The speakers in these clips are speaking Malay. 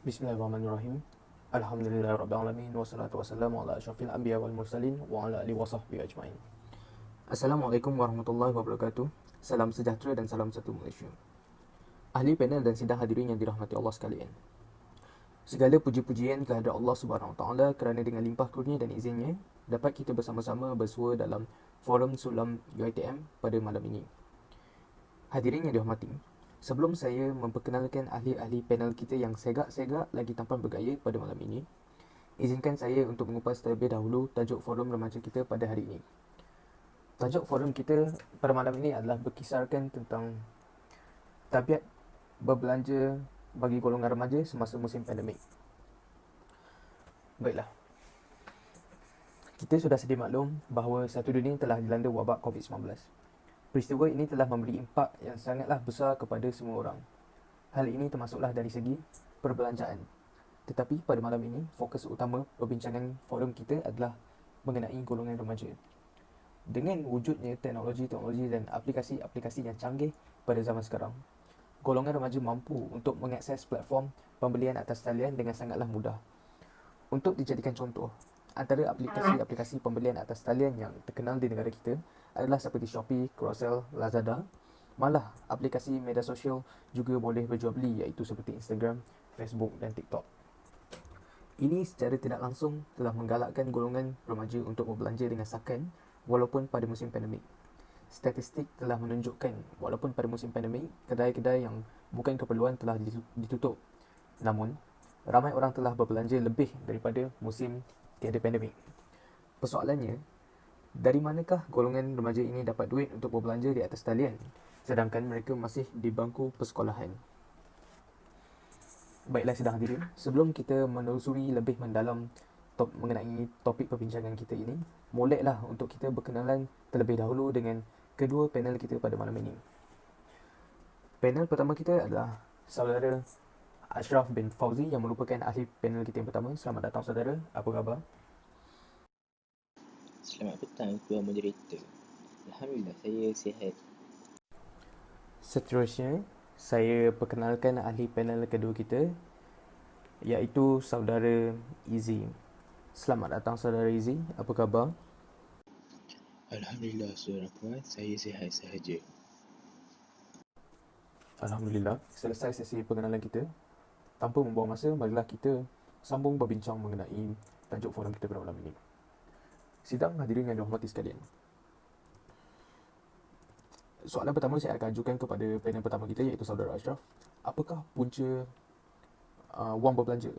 Bismillahirrahmanirrahim. Alhamdulillahirrabbilalamin. Wassalatu wassalamu ala asyrafil anbiya wal mursalin wa ala alihi wasahbihi ajmain. Assalamualaikum warahmatullahi wabarakatuh. Salam sejahtera dan salam satu Malaysia. Ahli panel dan sidang hadirin yang dirahmati Allah sekalian. Segala puji-pujian kehadrat Allah Subhanahu Wa Taala kerana dengan limpah kurnia dan izinnya dapat kita bersama-sama bersua dalam forum Sulam UiTM pada malam ini. Hadirin yang dihormati, sebelum saya memperkenalkan ahli-ahli panel kita yang segak-segak lagi tampan bergaya pada malam ini, izinkan saya untuk mengupas terlebih dahulu tajuk forum remaja kita pada hari ini. Tajuk forum kita pada malam ini adalah berkisarkan tentang tabiat berbelanja bagi golongan remaja semasa musim pandemik. Baiklah, kita sudah sedia maklum bahawa satu dunia telah dilanda wabak COVID-19. Peristiwa ini telah memberi impak yang sangatlah besar kepada semua orang. Hal ini termasuklah dari segi perbelanjaan. Tetapi pada malam ini, fokus utama perbincangan forum kita adalah mengenai golongan remaja. Dengan wujudnya teknologi-teknologi dan aplikasi-aplikasi yang canggih pada zaman sekarang, golongan remaja mampu untuk mengakses platform pembelian atas talian dengan sangatlah mudah. Untuk dijadikan contoh, antara aplikasi-aplikasi pembelian atas talian yang terkenal di negara kita adalah seperti Shopee, Carousel, Lazada. Malah, aplikasi media sosial juga boleh berjual beli iaitu seperti Instagram, Facebook dan TikTok. Ini secara tidak langsung telah menggalakkan golongan remaja untuk berbelanja dengan sakan walaupun pada musim pandemik. Statistik telah menunjukkan walaupun pada musim pandemik, kedai-kedai yang bukan keperluan telah ditutup. Namun, ramai orang telah berbelanja lebih daripada musim tiada pandemik. Persoalannya, dari manakah golongan remaja ini dapat duit untuk berbelanja di atas talian sedangkan mereka masih di bangku persekolahan? Baiklah sidang hadirin, sebelum kita menelusuri lebih mendalam mengenai topik perbincangan kita ini, moleklah untuk kita berkenalan terlebih dahulu dengan kedua panel kita pada malam ini. Panel pertama kita adalah saudara Ashraf bin Fauzi yang merupakan ahli panel kita yang pertama. Selamat datang saudara, apa khabar? Selamat petang Tuan Moderator. Alhamdulillah saya sihat. Seterusnya, saya perkenalkan ahli panel kedua kita iaitu saudara Izzy. Selamat datang saudara Izzy, apa khabar? Alhamdulillah saudara puan, saya sihat sahaja. Alhamdulillah, selesai sesi pengenalan kita. Tanpa membuang masa, marilah kita sambung berbincang mengenai tajuk forum kita pada malam ini. Sidang hadirin yang dihormati sekalian, soalan pertama saya akan ajukan kepada panel pertama kita iaitu saudara Ashraf. Apakah punca wang berbelanja?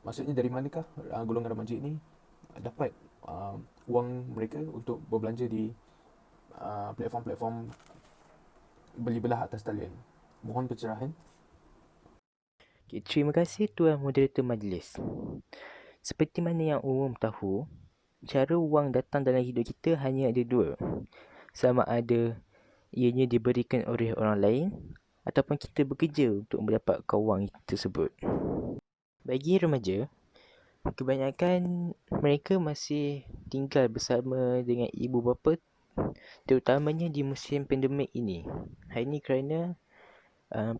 Maksudnya dari manakah golongan remaja ini dapat wang mereka untuk berbelanja di platform-platform beli belah atas talian? Mohon pencerahan. Okay, terima kasih Tuan Moderator Majlis. Seperti mana yang umum tahu, cara wang datang dalam hidup kita hanya ada dua. Sama ada ianya diberikan oleh orang lain ataupun kita bekerja untuk mendapatkan wang tersebut. Bagi remaja, kebanyakan mereka masih tinggal bersama dengan ibu bapa, terutamanya di musim pandemik ini. Hal ini kerana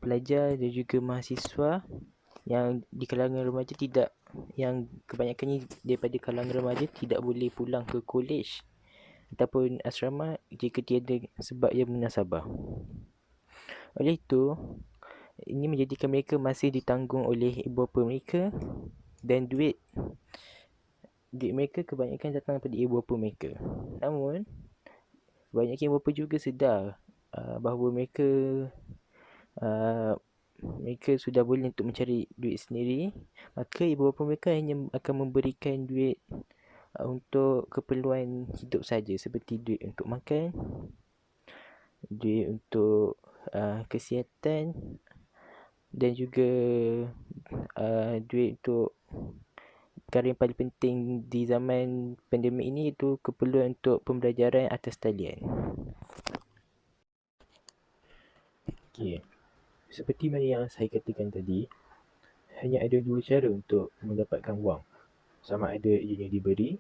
pelajar dan juga mahasiswa yang di kalangan remaja yang kebanyakannya daripada kalangan remaja tidak boleh pulang ke kolej ataupun asrama jika tiada sebab yang munasabah. Oleh itu, ini menjadikan mereka masih ditanggung oleh ibu bapa mereka dan duit mereka kebanyakan datang daripada ibu bapa mereka. Namun, banyak ibu bapa juga sedar bahawa mereka sudah boleh untuk mencari duit sendiri, maka ibu bapa mereka hanya akan memberikan duit untuk keperluan hidup saja, seperti duit untuk makan, duit untuk kesihatan dan juga duit untuk perkara yang paling penting di zaman pandemik ini, itu keperluan untuk pembelajaran atas talian. Okey. Seperti mana yang saya katakan tadi, hanya ada dua cara untuk mendapatkan wang. Sama ada ianya diberi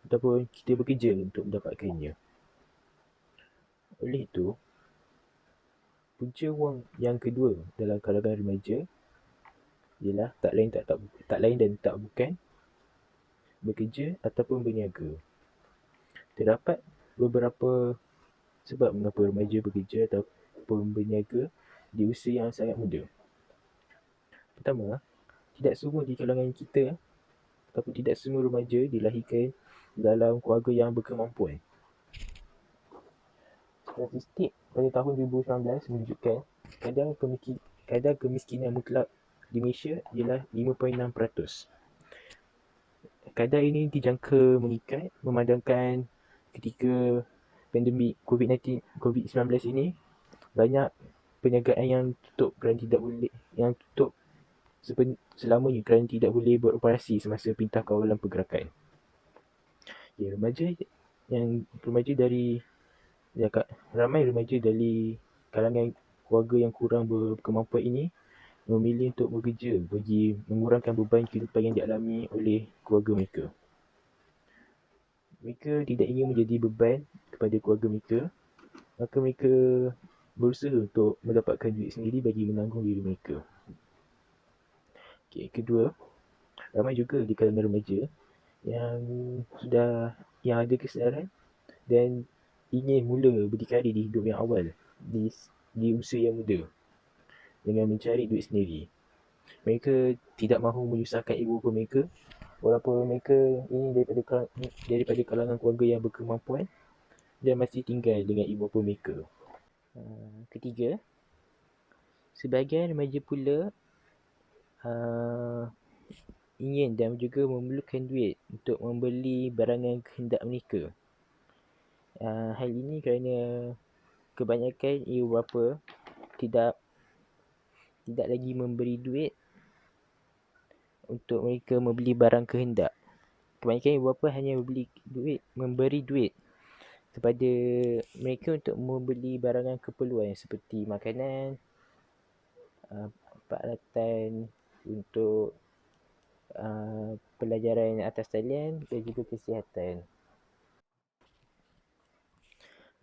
ataupun kita bekerja untuk mendapatkannya. Oleh itu, punca wang yang kedua dalam kalangan remaja ialah tak lain dan tak bukan bekerja ataupun berniaga. Terdapat beberapa sebab mengapa remaja bekerja ataupun berniaga di usia yang sangat muda. Pertama, tidak semua di kalangan kita ataupun tidak semua remaja dilahirkan dalam keluarga yang berkemampuan. Statistik pada tahun 2019 menunjukkan kadar kemiskinan mutlak di Malaysia ialah 5.6%. Kadar ini dijangka meningkat memandangkan ketika pandemik COVID-19 ini banyak perniagaan yang tutup selamanya kerana tidak boleh beroperasi semasa Perintah Kawalan Pergerakan. Ramai remaja dari kalangan keluarga yang kurang berkemampuan ini memilih untuk bekerja bagi mengurangkan beban kehidupan yang dialami oleh keluarga mereka. Mereka tidak ingin menjadi beban kepada keluarga mereka, maka mereka berusaha untuk mendapatkan duit sendiri bagi menanggung diri mereka. Kedua, ramai juga di kalangan remaja yang ada kesedaran dan ingin mula berdikari di hidup yang awal di usia yang muda dengan mencari duit sendiri. Mereka tidak mahu menyusahkan ibu bapa mereka walaupun mereka ini daripada kalangan keluarga yang berkemampuan dan masih tinggal dengan ibu bapa mereka. Ketiga, sebahagian remaja pula ingin dan juga memerlukan duit untuk membeli barangan kehendak mereka. Hal ini kerana kebanyakan ibu bapa tidak lagi memberi duit untuk mereka membeli barang kehendak. Kebanyakan ibu bapa hanya memberi duit kepada mereka untuk membeli barangan keperluan seperti makanan, peralatan untuk pelajaran atas talian dan juga kesihatan.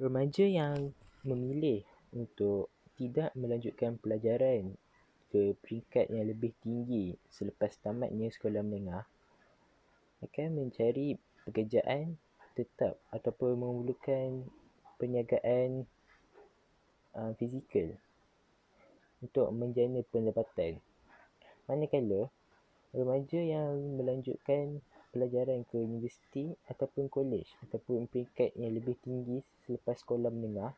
Remaja yang memilih untuk tidak melanjutkan pelajaran ke peringkat yang lebih tinggi selepas tamatnya sekolah menengah akan mencari pekerjaan tetap ataupun memerlukan perniagaan fizikal untuk menjana pendapatan. Manakala remaja yang melanjutkan pelajaran ke universiti ataupun kolej ataupun peringkat yang lebih tinggi selepas sekolah menengah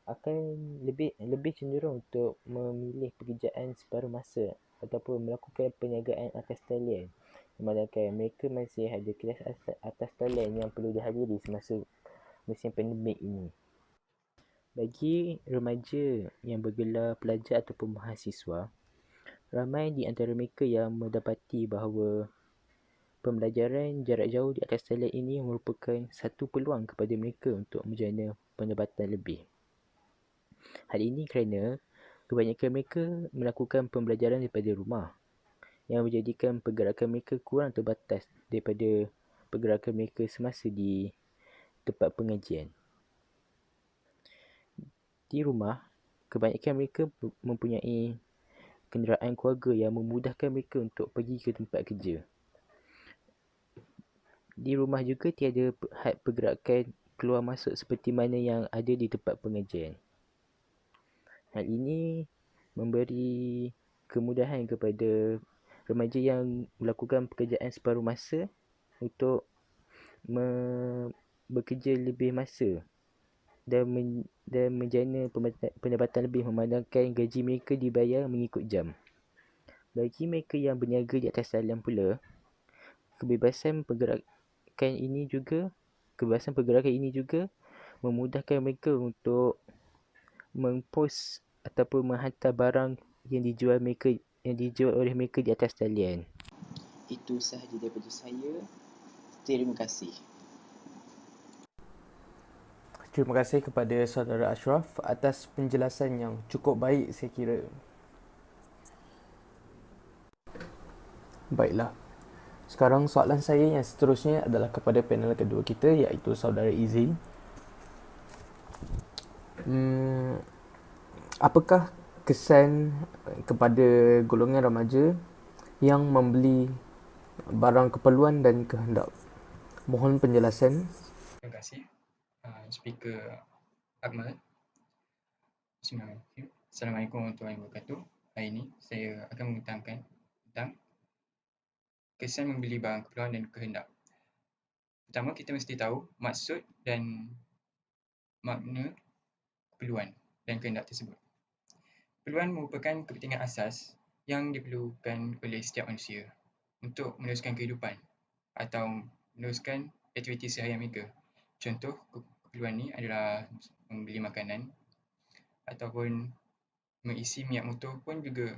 akan lebih cenderung untuk memilih pekerjaan separuh masa ataupun melakukan perniagaan atas talian, memandangkan mereka masih ada kelas atas talian yang perlu dihadiri semasa musim pandemik ini. Bagi remaja yang bergelar pelajar ataupun mahasiswa, ramai di antara mereka yang mendapati bahawa pembelajaran jarak jauh di atas talian ini merupakan satu peluang kepada mereka untuk menjana pendapatan lebih. Hal ini kerana kebanyakan mereka melakukan pembelajaran daripada rumah yang menjadikan pergerakan mereka kurang terbatas daripada pergerakan mereka semasa di tempat pengajian. Di rumah, kebanyakan mereka mempunyai kenderaan keluarga yang memudahkan mereka untuk pergi ke tempat kerja. Di rumah juga tiada had pergerakan keluar masuk seperti mana yang ada di tempat pengajian. Hal ini memberi kemudahan kepada remaja yang melakukan pekerjaan separuh masa untuk bekerja lebih masa dan menjana pendapatan lebih memandangkan gaji mereka dibayar mengikut jam. Bagi mereka yang berniaga di atas talian pula, kebebasan pergerakan ini juga memudahkan mereka untuk mengpos ataupun menghantar barang yang dijual oleh mereka di atas talian. Itu sahaja daripada saya. Terima kasih. Terima kasih kepada saudara Ashraf atas penjelasan yang cukup baik saya kira. Baiklah. Sekarang soalan saya yang seterusnya adalah kepada panel kedua kita iaitu saudara Izzy. Apakah kesan kepada golongan remaja yang membeli barang keperluan dan kehendak. Mohon penjelasan. Terima kasih Speaker Akmal. Bismillahirrahmanirrahim. Assalamualaikum warahmatullahi wabarakatuh. Hari ini saya akan mengutarakan tentang kesan membeli barang keperluan dan kehendak. Pertama, kita mesti tahu maksud dan makna keperluan dan kehendak tersebut. Keperluan merupakan kepentingan asas yang diperlukan oleh setiap manusia untuk meneruskan kehidupan atau meneruskan aktiviti seharian mereka. Contoh keperluan ni adalah membeli makanan ataupun mengisi minyak motor pun juga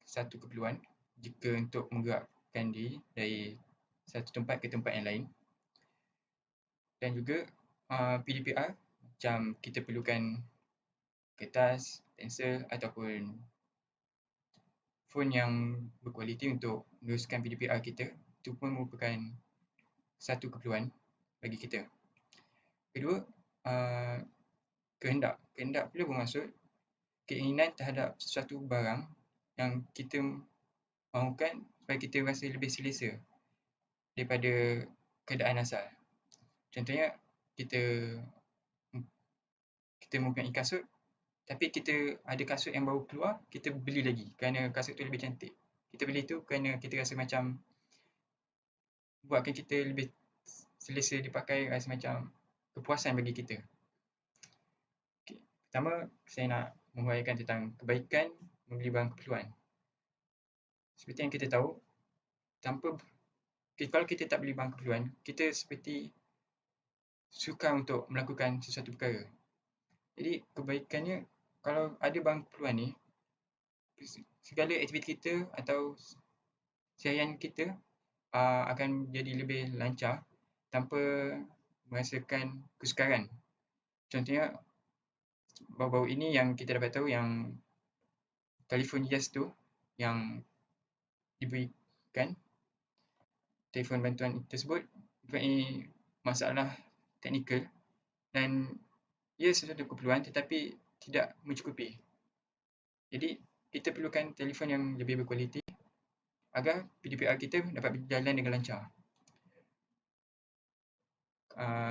satu keperluan jika untuk menggerakkan diri dari satu tempat ke tempat yang lain. Dan juga PDPR, macam kita perlukan kertas, pensel ataupun phone yang berkualiti untuk meneruskan PDPR kita, itu pun merupakan satu keperluan bagi kita. Kedua, kehendak. Kehendak pula bermaksud keinginan terhadap sesuatu barang yang kita mahukan supaya kita rasa lebih selesa daripada keadaan asal. Contohnya, kita mempunyai kasut, tapi kita ada kasut yang baru keluar, kita beli lagi kerana kasut tu lebih cantik. Kita beli tu kerana kita rasa macam buatkan kita lebih selesa dipakai, rasa macam kepuasan bagi kita. Okay. Pertama, saya nak menghuraikan tentang kebaikan membeli barang keperluan. Seperti yang kita tahu, kalau kita tak beli barang keperluan, kita seperti sukar untuk melakukan sesuatu perkara. Jadi kebaikannya, kalau ada barang keperluan ni, segala aktiviti kita atau seharian kita akan jadi lebih lancar tanpa merasakan kesukaran. Contohnya, baru-baru ini yang kita dapat tahu yang telefon Yes tu yang diberikan, telefon bantuan tersebut mempunyai masalah teknikal dan ia sesuatu keperluan tetapi tidak mencukupi. Jadi, kita perlukan telefon yang lebih berkualiti agar PDPR kita dapat berjalan dengan lancar.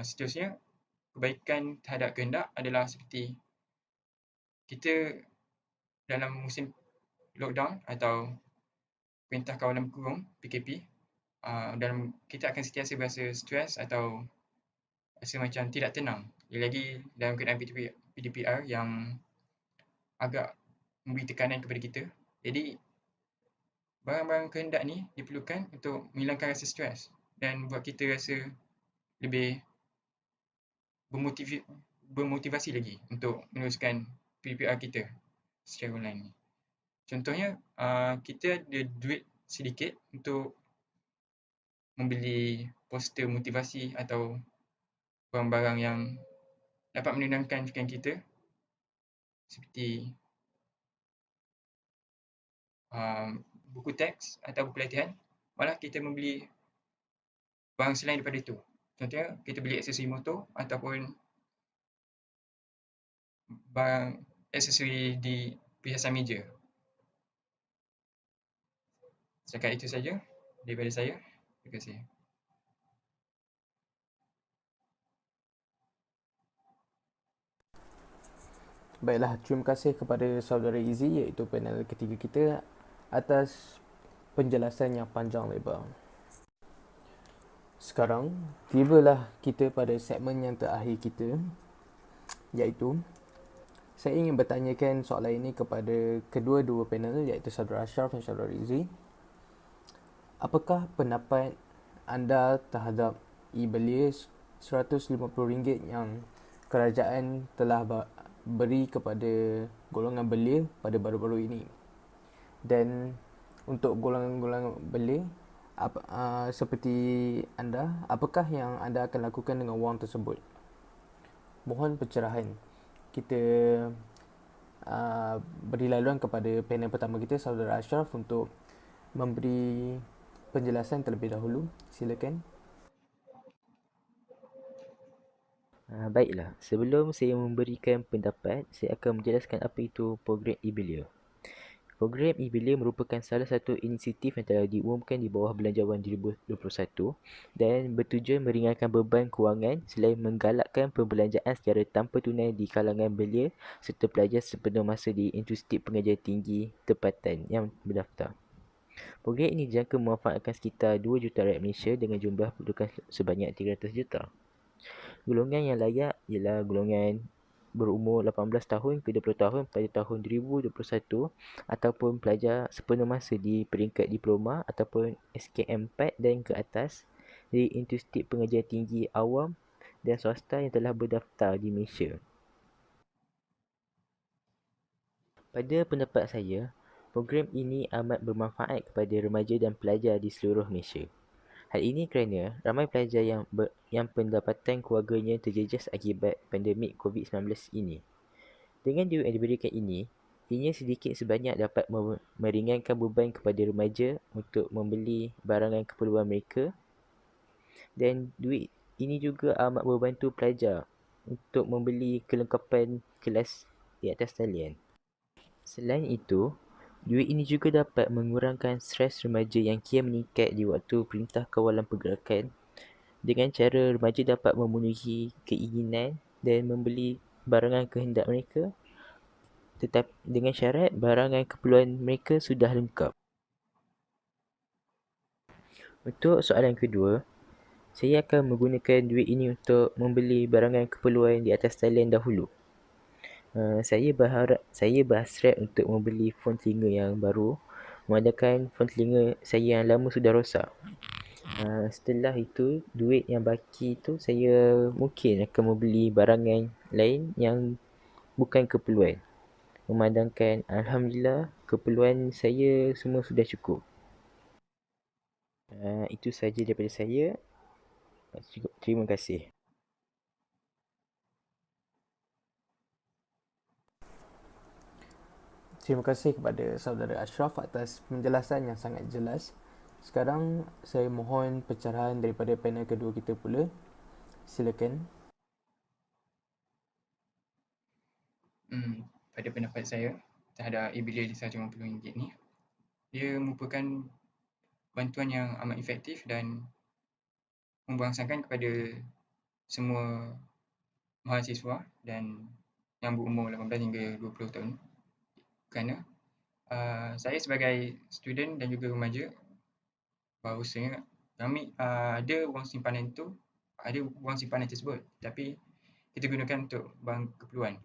Seterusnya, kebaikan terhadap kehendak adalah seperti kita dalam musim lockdown atau Perintah Kawalan Berkurung (PKP), kita akan sentiasa berasa stres atau rasa macam tidak tenang. Lagi dalam keadaan PDPR yang agak memberi tekanan kepada kita. Jadi, barang-barang kehendak ni diperlukan untuk menghilangkan rasa stres dan buat kita rasa lebih bermotivasi lagi untuk meneruskan PDPR kita secara online ni. Contohnya, kita ada duit sedikit untuk membeli poster motivasi atau barang-barang yang dapat menenangkan fikiran kita seperti buku teks atau buku latihan, malah kita membeli barang selain daripada itu. Contohnya, kita beli aksesori motor ataupun barang aksesori di perhiasan meja. Setakat itu saja daripada saya. Terima kasih. Baiklah, terima kasih kepada saudara Izzy iaitu panel ketiga kita atas penjelasan yang panjang lebar. Sekarang, tibalah kita pada segmen yang terakhir kita, iaitu saya ingin bertanyakan soalan ini kepada kedua-dua panel iaitu saudara Ashraf dan saudara Izzy. Apakah pendapat anda terhadap e-belia RM150 yang kerajaan telah beri kepada golongan belia pada baru-baru ini? Dan untuk golongan-golongan belia seperti anda, apakah yang anda akan lakukan dengan wang tersebut? Mohon pencerahan. Kita beri laluan kepada panel pertama kita, saudara Ashraf, untuk memberi penjelasan terlebih dahulu. Silakan. Baiklah, sebelum saya memberikan pendapat, saya akan menjelaskan apa itu program e-Belia. Program e-Belia merupakan salah satu inisiatif yang telah diumumkan di bawah Belanjawan 2021 dan bertujuan meringankan beban kewangan selain menggalakkan perbelanjaan secara tanpa tunai di kalangan belia serta pelajar sepenuh masa di Institut Pengajian Tinggi tempatan yang berdaftar. Program ini dijangka memanfaatkan sekitar 2 juta rakyat Malaysia dengan jumlah pendudukan sebanyak 300 juta. Golongan yang layak ialah golongan berumur 18 tahun ke 20 tahun pada tahun 2021 ataupun pelajar sepenuh masa di peringkat diploma ataupun SKM 4 dan ke atas di Institut Pengajian Tinggi Awam dan swasta yang telah berdaftar di Malaysia. Pada pendapat saya, program ini amat bermanfaat kepada remaja dan pelajar di seluruh Malaysia. Hal ini kerana ramai pelajar yang pendapatan keluarganya terjejas akibat pandemik COVID-19 ini. Dengan duit yang diberikan ini, ianya sedikit sebanyak dapat meringankan beban kepada remaja untuk membeli barangan keperluan mereka dan duit ini juga amat membantu pelajar untuk membeli kelengkapan kelas di atas talian. Selain itu, duit ini juga dapat mengurangkan stres remaja yang kian meningkat di waktu Perintah Kawalan Pergerakan dengan cara remaja dapat memenuhi keinginan dan membeli barangan kehendak mereka tetapi dengan syarat barangan keperluan mereka sudah lengkap. Untuk soalan kedua, saya akan menggunakan duit ini untuk membeli barangan keperluan di atas talian dahulu. Saya berhasrat untuk membeli fon telinga yang baru memandangkan fon telinga saya yang lama sudah rosak. Setelah itu, duit yang baki itu saya mungkin akan membeli barangan lain yang bukan keperluan. Memandangkan Alhamdulillah keperluan saya semua sudah cukup. Itu sahaja daripada saya. Terima kasih. Terima kasih kepada saudara Ashraf atas penjelasan yang sangat jelas. Sekarang saya mohon pencerahan daripada panel kedua kita pula. Silakan. Pada pendapat saya terhadap e-Belia di RM150 ni, dia merupakan bantuan yang amat efektif dan membangsakan kepada semua mahasiswa dan yang berumur 18 hingga 20 tahun kerana saya sebagai student dan juga remaja bahawasanya kami ada wang simpanan tersebut tapi kita gunakan untuk bank keperluan.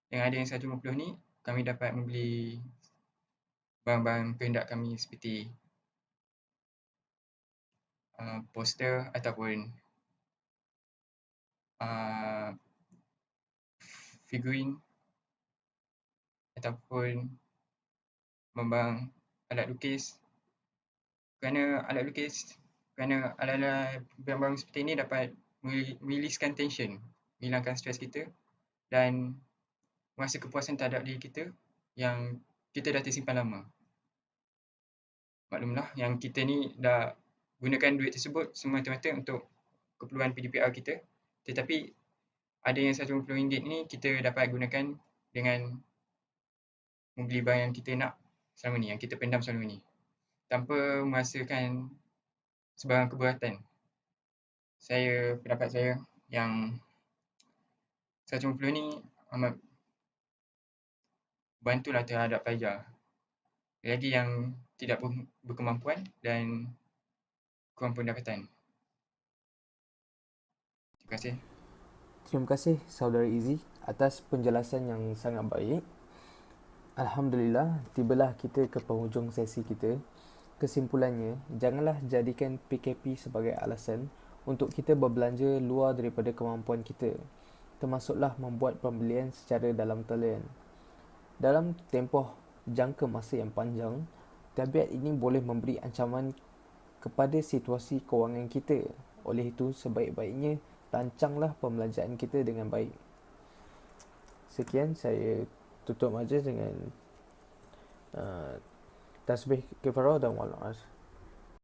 Dengan ada yang RM150 ni, kami dapat membeli barang-barang kehendak kami seperti poster ataupun figurin ataupun barang alat lukis kerana alat-alat barang-barang seperti ini dapat meriliskan tension, menghilangkan stres kita dan merasa kepuasan terhadap diri kita yang kita dah tersimpan lama. Maklumlah yang kita ni dah gunakan duit tersebut semata-mata untuk keperluan PDPR kita, tetapi ada yang RM150 ni kita dapat gunakan dengan membeli barang yang kita nak selama ni, yang kita pendam selama ni, tanpa merasakan sebarang keberatan. Pendapat saya yang RM150 ni amat bantulah terhadap pelajar, lagi yang tidak berkemampuan dan kurang pendapatan. Terima kasih. Terima kasih saudara Izzy atas penjelasan yang sangat baik. Alhamdulillah, tibalah kita ke penghujung sesi kita. Kesimpulannya, janganlah jadikan PKP sebagai alasan untuk kita berbelanja luar daripada kemampuan kita, termasuklah membuat pembelian secara dalam talian. Dalam tempoh jangka masa yang panjang, tabiat ini boleh memberi ancaman kepada situasi kewangan kita. Oleh itu, sebaik-baiknya rancanglah pembelanjaan kita dengan baik. Sekian, saya tutup majlis dengan tasbih kifarah dan wal